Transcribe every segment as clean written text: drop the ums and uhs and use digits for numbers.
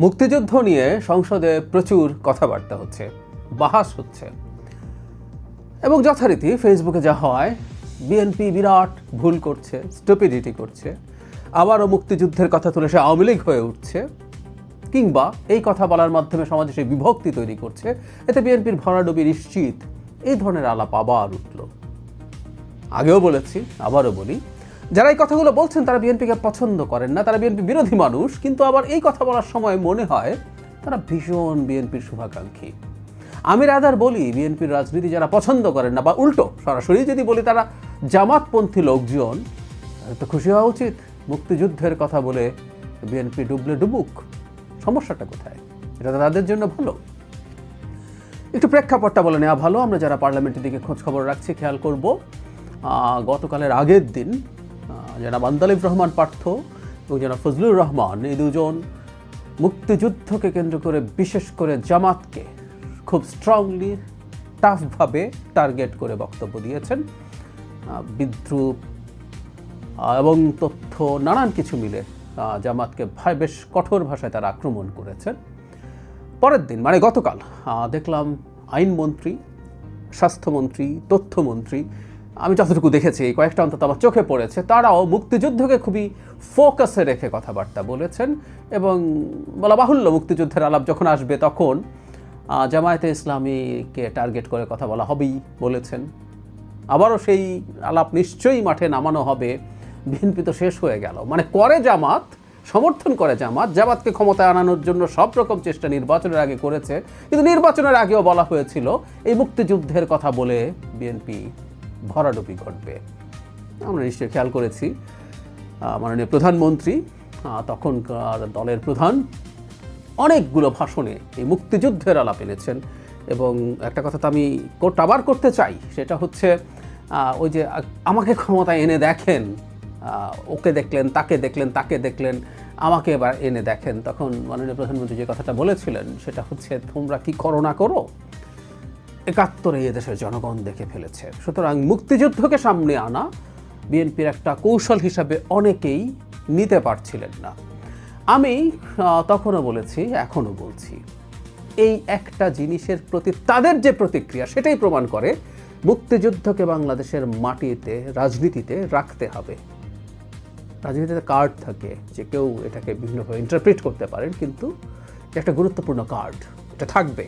মুক্তিযুদ্ধ নিয়ে সংসদে প্রচুর কথাবার্তা হচ্ছে, বাহাস হচ্ছে এবং যথারীতি ফেসবুকে যা হয়, বিএনপি বিরাট ভুল করছে, স্টুপিডিটি করছে, আবারও মুক্তিযুদ্ধের কথা তুলে সে আওয়ামী লীগ হয়ে উঠছে, কিংবা এই কথা বলার মাধ্যমে সমাজে সে বিভক্তি তৈরি করছে, এতে বিএনপির ভরাডুবি নিশ্চিত। এই ধরনের আলাপ আবার উঠল। আগেও বলেছি, আবারও বলি, যারা এই কথাগুলো বলছেন তারা বিএনপিকে পছন্দ করেন না, তারা বিএনপি বিরোধী মানুষ, কিন্তু আবার এই কথা বলার সময় মনে হয় তারা ভীষণ বিএনপির শুভাকাঙ্ক্ষী। আমি রাদার বলি, বিএনপির রাজনীতি যারা পছন্দ করেন না, বা উল্টো সরাসরি যদি বলি তারা জামাতপন্থী লোকজন, তো খুশি হওয়া উচিত। মুক্তিযুদ্ধের কথা বলে বিএনপি ডুবলে ডুবুক, সমস্যাটা কোথায়? এটা তাদের জন্য ভালো। একটু প্রেক্ষাপটটা বলে নেওয়া ভালো। আমরা যারা পার্লামেন্টের দিকে খোঁজ খবর রাখছি খেয়াল করব, গতকালের আগের দিন জনাব আন্দালিব রহমান পার্থ এবং জনাব ফজলুর রহমান, এই দুজন মুক্তিযুদ্ধকে কেন্দ্র করে বিশেষ করে জামাতকে খুব স্ট্রংলি, টাফভাবে টার্গেট করে বক্তব্য দিয়েছেন। বিদ্রুপ এবং তথ্য নানান কিছু মিলে জামাতকে বেশ কঠোর ভাষায় তারা আক্রমণ করেছেন। পরের দিন মানে গতকাল দেখলাম আইনমন্ত্রী, স্বাস্থ্যমন্ত্রী, তথ্যমন্ত্রী, আমি যতটুকু দেখেছি কয়েকটা অন্তত আমার চোখে পড়েছে, তারাও মুক্তিযুদ্ধকে খুবই ফোকাসে রেখে কথাবার্তা বলেছেন। এবং বলা বাহুল্য, মুক্তিযুদ্ধের আলাপ যখন আসবে তখন জামায়াতে ইসলামীকে টার্গেট করে কথা বলা হবেই বলেছেন। আবারও সেই আলাপ নিশ্চয়ই মাঠে নামানো হবে। বিএনপি তো শেষ হয়ে গেল, মানে করে জামাত, সমর্থন করে জামাত, জামাতকে ক্ষমতায় আনানোর জন্য সব রকম চেষ্টা নির্বাচনের আগে করেছে, কিন্তু নির্বাচনের আগেও বলা হয়েছিল এই মুক্তিযুদ্ধের কথা বলে বিএনপি ভরাডুবি ঘটবে। আমরা নিশ্চয়ই খেয়াল করেছি মাননীয় প্রধানমন্ত্রী, তখনকার দলের প্রধান, অনেকগুলো ভাষণে এই মুক্তিযুদ্ধের আলাপ এনেছেন। এবং একটা কথা তো আমি আবার করতে চাই, সেটা হচ্ছে ওই যে আমাকে ক্ষমতায় এনে দেখেন, ওকে দেখলেন, তাকে দেখলেন, তাকে দেখলেন, আমাকে এবার এনে দেখেন। তখন মাননীয় প্রধানমন্ত্রী যে কথাটা বলেছিলেন সেটা হচ্ছে, তোমরা কি করো না করো, ৭১ এদেশের জনগণ দেখে ফেলেছে। সুতরাং মুক্তিযুদ্ধকে সামনে আনা বিএনপির একটা কৌশল হিসাবে অনেকেই নিতে পারছিলেন না। আমি তখনও বলেছি, এখনও বলছি, এই একটা জিনিসের প্রতি তাদের যে প্রতিক্রিয়া সেটাই প্রমাণ করে মুক্তিযুদ্ধকে বাংলাদেশের মাটিতে, রাজনীতিতে রাখতে হবে। রাজনীতিতে কার্ড থাকে, যে কেউ এটাকে বিভিন্নভাবে ইন্টারপ্রিট করতে পারেন, কিন্তু একটা গুরুত্বপূর্ণ কার্ড, এটা থাকবে।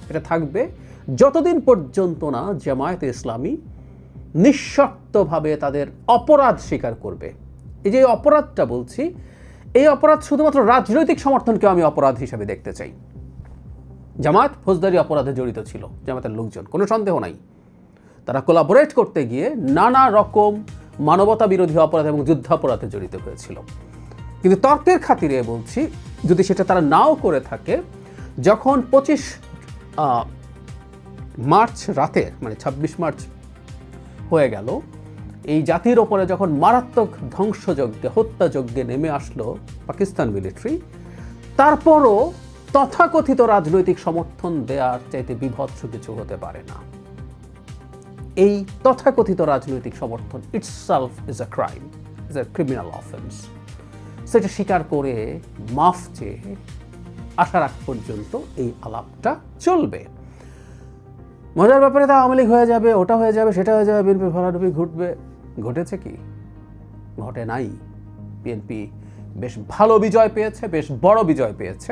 এটা থাকবে যতদিন পর্যন্ত না জামায়াতে ইসলামী নিঃশর্তভাবে তাদের অপরাধ স্বীকার করবে। এই যে অপরাধটা বলছি, এই অপরাধ শুধুমাত্র রাজনৈতিক সমর্থনকে আমি অপরাধ হিসাবে দেখতে চাই। জামাত ফৌজদারি অপরাধে জড়িত ছিল, জামাতের লোকজন, কোনো সন্দেহ নাই। তারা কোলাবোরেট করতে গিয়ে নানা রকম মানবতা বিরোধী অপরাধ এবং যুদ্ধাপরাধে জড়িত হয়েছিল। কিন্তু তর্কের খাতিরে বলছি, যদি সেটা তারা নাও করে থাকে, যখন 25 মার্চ রাতে, মানে 26 মার্চ হয়ে গেল, এই জাতির ওপরে যখন মারাত্মক ধ্বংসযজ্ঞে, হত্যাযজ্ঞে নেমে আসলো পাকিস্তান মিলিটারি, তারপরও তথাকথিত রাজনৈতিক সমর্থন দেওয়ার চাইতে বিভৎস কিছু হতে পারে না। এই তথাকথিত রাজনৈতিক সমর্থন itself is a crime, is a criminal offence. সেটা স্বীকার করে মাফ চেয়ে আসার আগ পর্যন্ত এই আলাপটা চলবে। মজার ব্যাপারে তা আওয়ামী লীগ হয়ে যাবে, ওটা হয়ে যাবে, সেটা হয়ে যাবে, বিএনপি ভরাডুবি ঘটবে। ঘটেছে কি? ঘটে নাই। বিএনপি বেশ ভালো বিজয় পেয়েছে, বেশ বড় বিজয় পেয়েছে।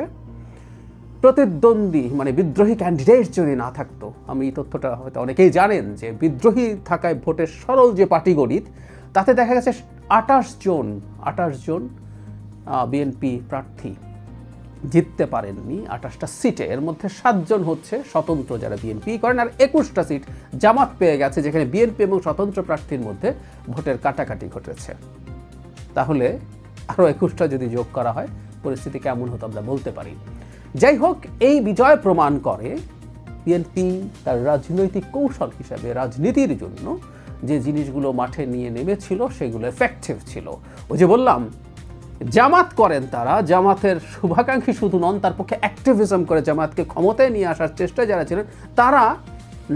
প্রতিদ্বন্দ্বী মানে বিদ্রোহী ক্যান্ডিডেট যদি না থাকতো, আমি এই তথ্যটা হয়তো অনেকেই জানেন যে বিদ্রোহী থাকায় ভোটের সরল যে পাটিগণিত, তাতে দেখা গেছে 28 জন বিএনপি প্রার্থী জিততে পারেননি 28টা সিটে। এর মধ্যে 7 জন হচ্ছে স্বতন্ত্র যারা বিএনপি করেন, আর 21টা সিট জামাত পেয়ে গেছে, যেখানে বিএনপি এবং স্বতন্ত্র প্রার্থীর মধ্যে ভোটের কাটাকাটি ঘটেছে। তাহলে আরও 21টা যদি যোগ করা হয়, পরিস্থিতি কেমন হতো আমরা বলতে পারি। যাই হোক, এই বিজয় প্রমাণ করে বিএনপি তার রাজনৈতিক কৌশল হিসাবে রাজনীতির জন্য যে জিনিসগুলো মাঠে নিয়ে নেমেছিল সেগুলো এফেক্টিভ ছিল। ওই যে বললাম, জামাত করেন তারা, জামাতের শুভাকাঙ্ক্ষী শুধু নন, তার পক্ষে অ্যাক্টিভিজম করে জামাতকে ক্ষমতায় নিয়ে আসার চেষ্টা যারা ছিলেন, তারা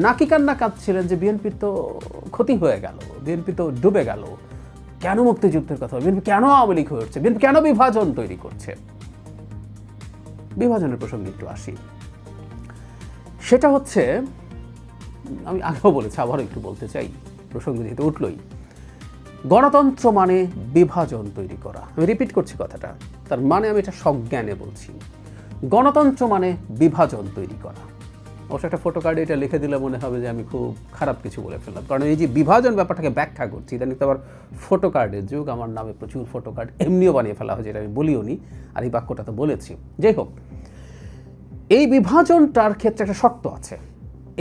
নাকি কান্না কাঁদছিলেন যে বিএনপির তো ক্ষতি হয়ে গেল, বিএনপি তো ডুবে গেল, কেন মুক্তিযুদ্ধের কথা, বিএনপি কেন আওয়ামী লীগ হয়ে উঠছে, বিএনপি কেন বিভাজন তৈরি করছে। বিভাজনের প্রসঙ্গে একটু আসি। সেটা হচ্ছে, আমি আগেও বলেছি, আবারও একটু বলতে চাই, প্রসঙ্গ যেহেতু উঠলই, গণতন্ত্র মানে বিভাজন তৈরি করা। আমি রিপিট করছি কথাটা, তার মানে আমি এটা সজ্ঞানে বলছি। গণতন্ত্র মানে বিভাজন তৈরি করা। অবশ্য একটা ফটো কার্ডে এটা লিখে দিলে মনে হবে যে আমি খুব খারাপ কিছু বলে ফেললাম, কারণ এই যে বিভাজন ব্যাপারটাকে ব্যাখ্যা করছি, ইদানিং তো আবার ফটো কার্ডের যুগ, আমার নামে প্রচুর ফটো কার্ড এমনিও বানিয়ে ফেলা হয়, যেটা আমি বলিও নি, আর এই বাক্যটা তো বলেছি। যাই হোক, এই বিভাজনটার ক্ষেত্রে একটা শর্ত আছে।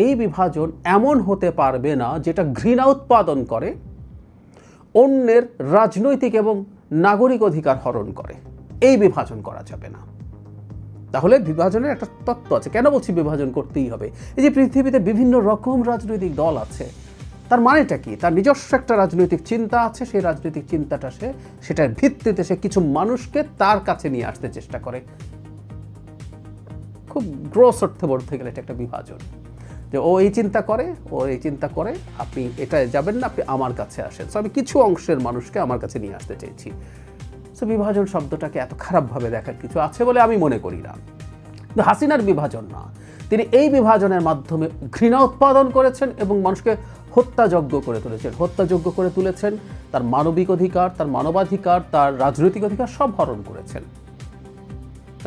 এই বিভাজন এমন হতে পারবে না যেটা ঘৃণা উৎপাদন করে, অন্যের রাজনৈতিক এবং নাগরিক অধিকার হরণ করে। এই বিভাজন করা যাবে না। তাহলে বিভাজনের একটা তত্ত্ব আছে। কেন বলছি বিভাজন করতেই হবে? এই যে পৃথিবীতে বিভিন্ন রকম রাজনৈতিক দল আছে, তার মানেটা কি? তার নিজস্ব একটা রাজনৈতিক চিন্তা আছে, সেই রাজনৈতিক চিন্তাটা সেটার ভিত্তিতে সে কিছু মানুষকে তার কাছে নিয়ে আসতে চেষ্টা করে। খুব গ্রস অর্থে বলতে গেলে এটা একটা বিভাজন, যে ও এই চিন্তা করে, ও এই চিন্তা করে, আপনি এটা যাবেন না, আপনি আমার কাছে আসেন। সো আমি কিছু অংশের মানুষকে আমার কাছে নিয়ে আসতে চাইছি। সো বিভাজন শব্দটাকে এত খারাপভাবে দেখার কিছু আছে বলে আমি মনে করি না। কিন্তু হাসিনার বিভাজন না, তিনি এই বিভাজনের মাধ্যমে ঘৃণা উৎপাদন করেছেন এবং মানুষকে হত্যাযজ্ঞ করে তুলেছেন। হত্যাযজ্ঞ করে তুলেছেন, তার মানবিক অধিকার, তার মানবাধিকার, তার রাজনৈতিক অধিকার সব হরণ করেছেন।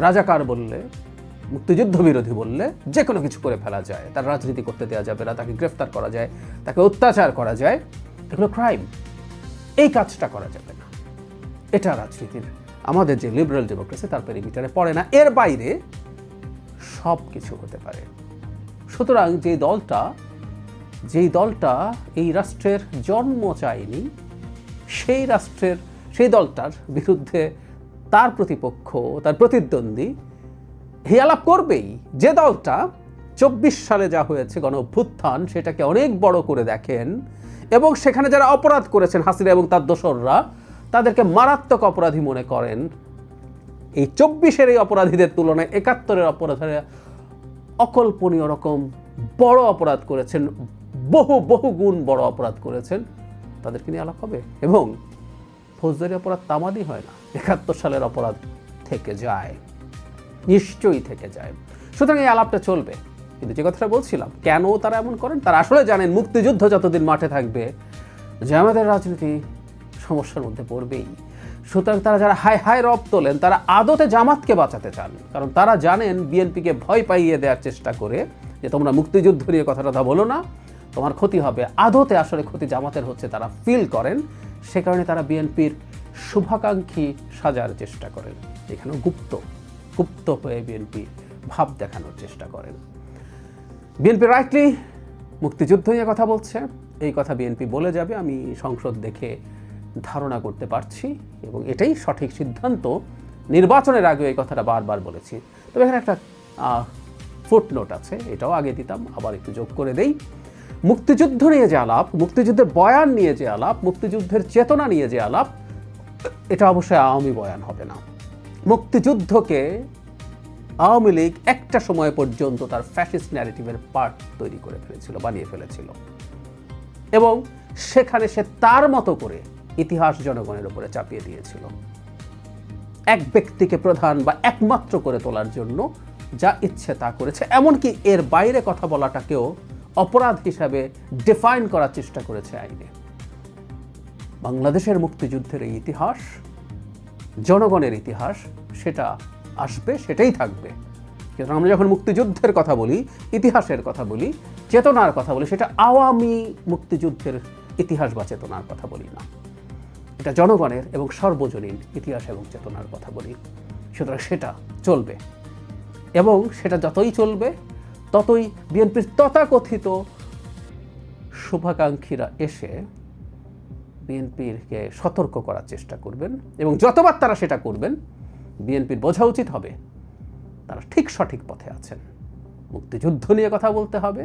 রাজাকার বললে, মুক্তিযুদ্ধ বিরোধী বললে যে কোনো কিছু করে ফেলা যায়, তার রাজনীতি করতে দেওয়া যাবে না, তাকে গ্রেফতার করা যায়, তাকে অত্যাচার করা যায়, এগুলো ক্রাইম। এই কাজটা করা যাবে না। এটা রাজনীতির, আমাদের যে লিবারেল ডেমোক্রেসি তার পেরিমিটারে পড়ে না। এর বাইরে সব কিছু হতে পারে। সুতরাং যেই দলটা এই রাষ্ট্রের জন্ম চায়নি, সেই দলটার বিরুদ্ধে তার প্রতিপক্ষ, তার প্রতিদ্বন্দ্বী হিয়ালাপ করবেই। যে দলটা 24 সালে যা হয়েছে গণ অভ্যুত্থান, সেটাকে অনেক বড় করে দেখেন এবং সেখানে যারা অপরাধ করেছেন, হাসিনা এবং তার দোসররা, তাদেরকে মারাত্মক অপরাধী মনে করেন, এই 24-এর এই অপরাধীদের তুলনায় 71-এর অপরাধীরা অকল্পনীয় রকম বড় অপরাধ করেছেন, বহু গুণ বড় অপরাধ করেছেন, তাদেরকে নিয়ে আলাপ হবে। এবং ফৌজদারি অপরাধ তামাদি হয় না, 71 সালের অপরাধ থেকে যায়, নিশ্চয়ই থেকে যায়। সুতরাং এই আলাপটা চলবে। কিন্তু যে কথাটা বলছিলাম, কেন তারা এমন করেন, তারা আসলে জানেন মুক্তিযুদ্ধ যতদিন মাঠে থাকবে, জামায়াতের রাজনীতি সমস্যার মধ্যে পড়বেই। সুতরাং তারা যারা হাই হাই রব তোলেন, তারা আদতে জামাতকে বাঁচাতে চান, কারণ তারা জানেন বিএনপিকে ভয় পাইয়ে দেওয়ার চেষ্টা করে যে তোমরা মুক্তিযুদ্ধ নিয়ে কথাটা বলো না, তোমার ক্ষতি হবে। আদতে আসলে ক্ষতি জামাতের হচ্ছে, তারা ফিল করেন। সে কারণে তারা বিএনপির শুভাকাঙ্ক্ষী সাজার চেষ্টা করেন। এখানেও গুপ্ত হয়ে বিএনপি ভাব দেখানোর চেষ্টা করেন। বিএনপি রাইটলি মুক্তিযুদ্ধ নিয়ে কথা বলছে, এই কথা বিএনপি বলে যাবে, আমি সংসদ দেখে ধারণা করতে পারছি, এবং এটাই সঠিক সিদ্ধান্ত। নির্বাচনের আগে এই কথাটা বারবার বলেছি। তবে এখানে একটা ফুটনোট আছে, এটাও আগে দিতাম, আবার একটু যোগ করে দেই। মুক্তিযুদ্ধ নিয়ে যে আলাপ, মুক্তিযুদ্ধের বয়ান নিয়ে যে আলাপ, মুক্তিযুদ্ধের চেতনা নিয়ে যে আলাপ, এটা অবশ্যই আওয়ামী বয়ান হবে না। মুক্তিযুদ্ধকে আওয়ামী লীগ একটা সময় পর্যন্ত তার ফ্যাসিস্ট ন্যারেটিভের পার্ট তৈরি করে ফেলেছিল, বানিয়ে ফেলেছিল, এবং সেখানে সে তার মতো করে ইতিহাস জনগণের উপরে চাপিয়ে দিয়েছিল, এক ব্যক্তিকে প্রধান বা একমাত্র করে তোলার জন্য যা ইচ্ছে তা করেছে। এমনকি এর বাইরে কথা বলাটাকেও অপরাধ হিসাবে ডিফাইন করার চেষ্টা করেছে আইনে। বাংলাদেশের মুক্তিযুদ্ধের এই ইতিহাস, জনগণের ইতিহাস, সেটা আসবে, সেটাই থাকবে। কিন্তু আমরা যখন মুক্তিযুদ্ধের কথা বলি, ইতিহাসের কথা বলি, চেতনার কথা বলি, সেটা আওয়ামী মুক্তিযুদ্ধের ইতিহাস বা চেতনার কথা বলি না, এটা জনগণের এবং সর্বজনীন ইতিহাস এবং চেতনার কথা বলি। সুতরাং সেটা চলবে, এবং সেটা যতই চলবে ততই বিএনপির তথাকথিত শুভাকাঙ্ক্ষীরা এসে বিএনপিকে সতর্ক করার চেষ্টা করবেন, এবং যতবার তারা সেটা করবেন, বিএনপির বোঝা উচিত হবে তারা ঠিক সঠিক পথে আছেন। মুক্তিযুদ্ধ নিয়ে কথা বলতে হবে,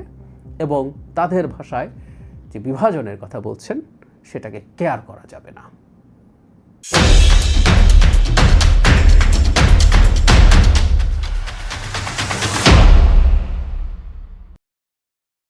এবং তাদের ভাষায় যে বিভাজনের কথা বলছেন সেটাকে কেয়ার করা যাবে না।